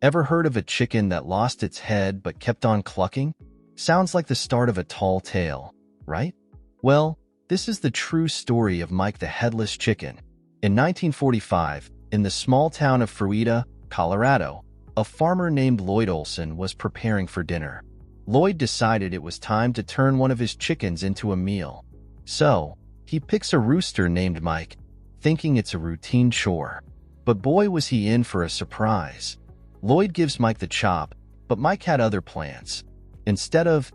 Ever heard of a chicken that lost its head but kept on clucking? Sounds like the start of a tall tale, right? Well, this is the true story of Mike the Headless Chicken. In 1945, in the small town of Fruita, Colorado, a farmer named Lloyd Olson was preparing for dinner. Lloyd decided it was time to turn one of his chickens into a meal. So, he picks a rooster named Mike, thinking it's a routine chore. But boy was he in for a surprise. Lloyd gives Mike the chop, but Mike had other plans. Instead of,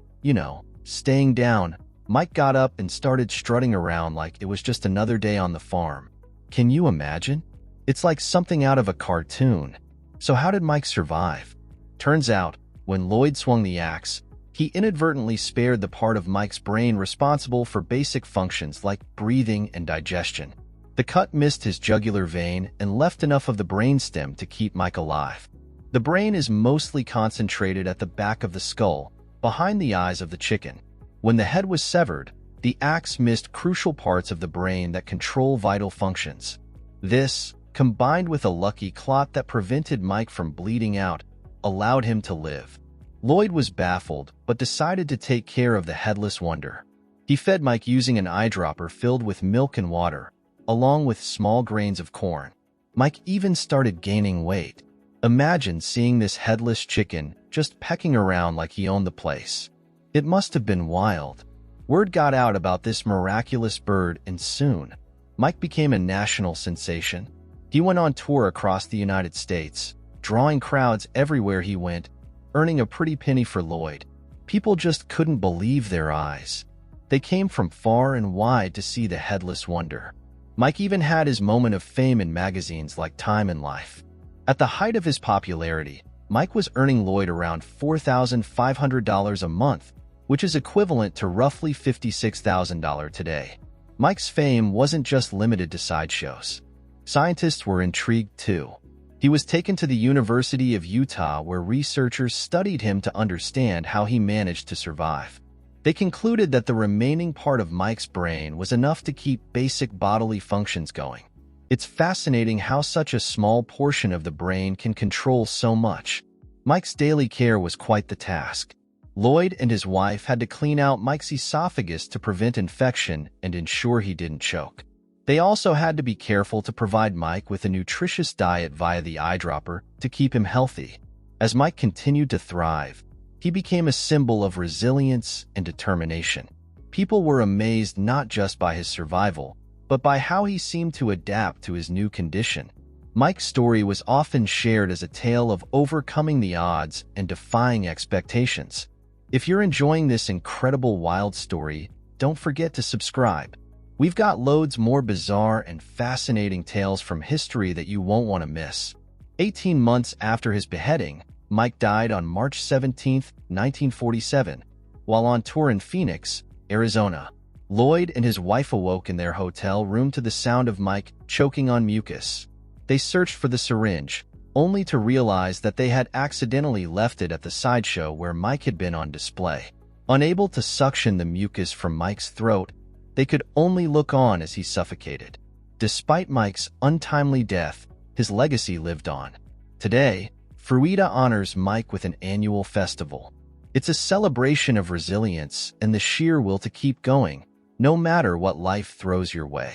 staying down, Mike got up and started strutting around like it was just another day on the farm. Can you imagine? It's like something out of a cartoon. So how did Mike survive? Turns out, when Lloyd swung the axe, he inadvertently spared the part of Mike's brain responsible for basic functions like breathing and digestion. The cut missed his jugular vein and left enough of the brainstem to keep Mike alive. The brain is mostly concentrated at the back of the skull, behind the eyes of the chicken. When the head was severed, the axe missed crucial parts of the brain that control vital functions. This, combined with a lucky clot that prevented Mike from bleeding out, allowed him to live. Lloyd was baffled, but decided to take care of the headless wonder. He fed Mike using an eyedropper filled with milk and water, along with small grains of corn. Mike even started gaining weight. Imagine seeing this headless chicken just pecking around like he owned the place. It must have been wild. Word got out about this miraculous bird, and soon, Mike became a national sensation. He went on tour across the United States, drawing crowds everywhere he went, earning a pretty penny for Lloyd. People just couldn't believe their eyes. They came from far and wide to see the headless wonder. Mike even had his moment of fame in magazines like Time and Life. At the height of his popularity, Mike was earning Lloyd around $4,500 a month, which is equivalent to roughly $56,000 today. Mike's fame wasn't just limited to sideshows. Scientists were intrigued too. He was taken to the University of Utah where researchers studied him to understand how he managed to survive. They concluded that the remaining part of Mike's brain was enough to keep basic bodily functions going. It's fascinating how such a small portion of the brain can control so much. Mike's daily care was quite the task. Lloyd and his wife had to clean out Mike's esophagus to prevent infection and ensure he didn't choke. They also had to be careful to provide Mike with a nutritious diet via the eyedropper to keep him healthy. As Mike continued to thrive, he became a symbol of resilience and determination. People were amazed not just by his survival, but by how he seemed to adapt to his new condition. Mike's story was often shared as a tale of overcoming the odds and defying expectations. If you're enjoying this incredible wild story, don't forget to subscribe. We've got loads more bizarre and fascinating tales from history that you won't want to miss. 18 months after his beheading, Mike died on March 17, 1947, while on tour in Phoenix, Arizona. Lloyd and his wife awoke in their hotel room to the sound of Mike choking on mucus. They searched for the syringe, only to realize that they had accidentally left it at the sideshow where Mike had been on display. Unable to suction the mucus from Mike's throat, they could only look on as he suffocated. Despite Mike's untimely death, his legacy lived on. Today, Fruita honors Mike with an annual festival. It's a celebration of resilience and the sheer will to keep going, no matter what life throws your way.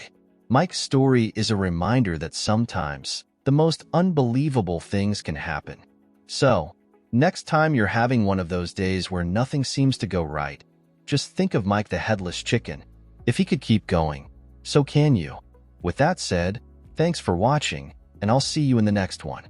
Mike's story is a reminder that sometimes the most unbelievable things can happen. So, next time you're having one of those days where nothing seems to go right, just think of Mike the Headless Chicken. If he could keep going, so can you. With that said, thanks for watching, and I'll see you in the next one.